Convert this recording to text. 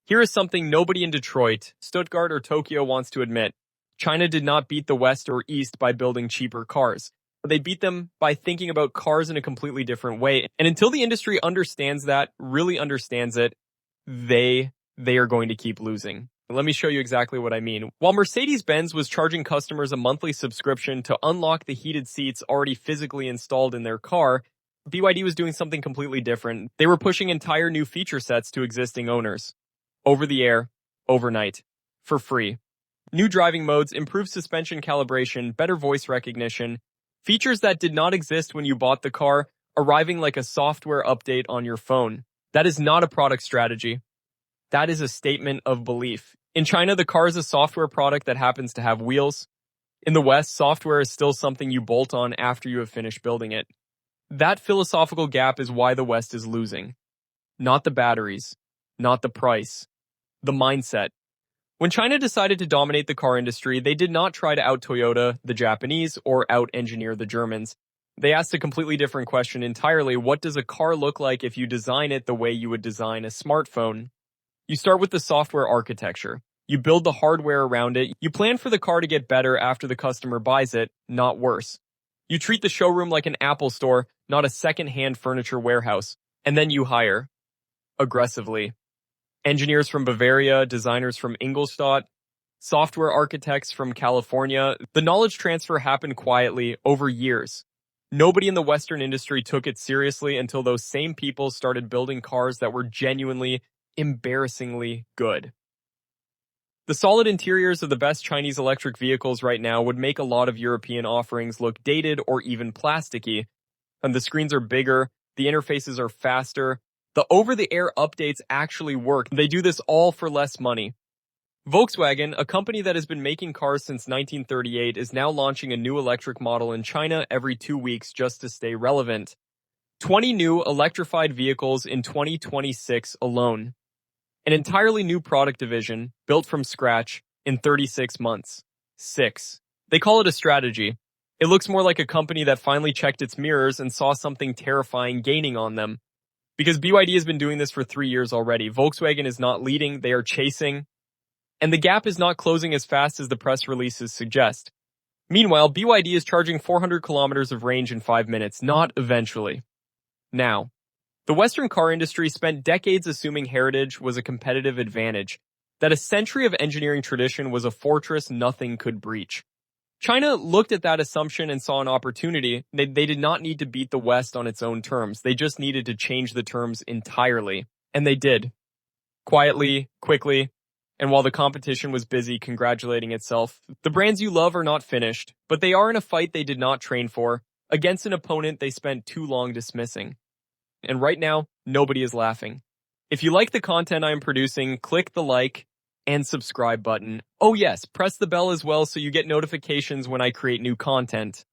Here is something nobody in Detroit, Stuttgart, or Tokyo wants to admit. China did not beat the West or East by building cheaper cars, but they beat them by thinking about cars in a completely different way. And until the industry understands that, really understands it, they are going to keep losing. Let me show you exactly what I mean. While Mercedes-Benz was charging customers a monthly subscription to unlock the heated seats already physically installed in their car, BYD was doing something completely different. They were pushing entire new feature sets to existing owners. Over the air, overnight, for free. New driving modes, improved suspension calibration, better voice recognition, features that did not exist when you bought the car, arriving like a software update on your phone. That is not a product strategy. That is a statement of belief. In China, the car is a software product that happens to have wheels. In the West, software is still something you bolt on after you have finished building it. That philosophical gap is why the West is losing. Not the batteries, not the price, the mindset. When China decided to dominate the car industry, they did not try to out-Toyota the Japanese or out-engineer the Germans. They asked a completely different question entirely. What does a car look like if you design it the way you would design a smartphone? You start with the software architecture. You build the hardware around it. You plan for the car to get better after the customer buys it, not worse. You treat the showroom like an Apple store, not a second-hand furniture warehouse. And then you hire. Aggressively. Engineers from Bavaria, designers from Ingolstadt, software architects from California. The knowledge transfer happened quietly over years. Nobody in the Western industry took it seriously until those same people started building cars that were genuinely, embarrassingly good. The solid interiors of the best Chinese electric vehicles right now would make a lot of European offerings look dated or even plasticky. And the screens are bigger, the interfaces are faster, the over-the-air updates actually work. They do this all for less money. Volkswagen, a company that has been making cars since 1938, is now launching a new electric model in China every 2 weeks just to stay relevant. 20 new electrified vehicles in 2026 alone. An entirely new product division, built from scratch, in 36 months. 6. They call it a strategy. It looks more like a company that finally checked its mirrors and saw something terrifying gaining on them. Because BYD has been doing this for 3 years already. Volkswagen is not leading, they are chasing. And the gap is not closing as fast as the press releases suggest. Meanwhile, BYD is charging 400 kilometers of range in 5 minutes, not eventually. Now, the Western car industry spent decades assuming heritage was a competitive advantage, that a century of engineering tradition was a fortress nothing could breach. China looked at that assumption and saw an opportunity. They did not need to beat the West on its own terms. They just needed to change the terms entirely. And they did. Quietly, quickly, and while the competition was busy congratulating itself. The brands you love are not finished, but they are in a fight they did not train for, against an opponent they spent too long dismissing. And right now, nobody is laughing. If you like the content I am producing, click the like and subscribe button. Oh yes, press the bell as well so you get notifications when I create new content.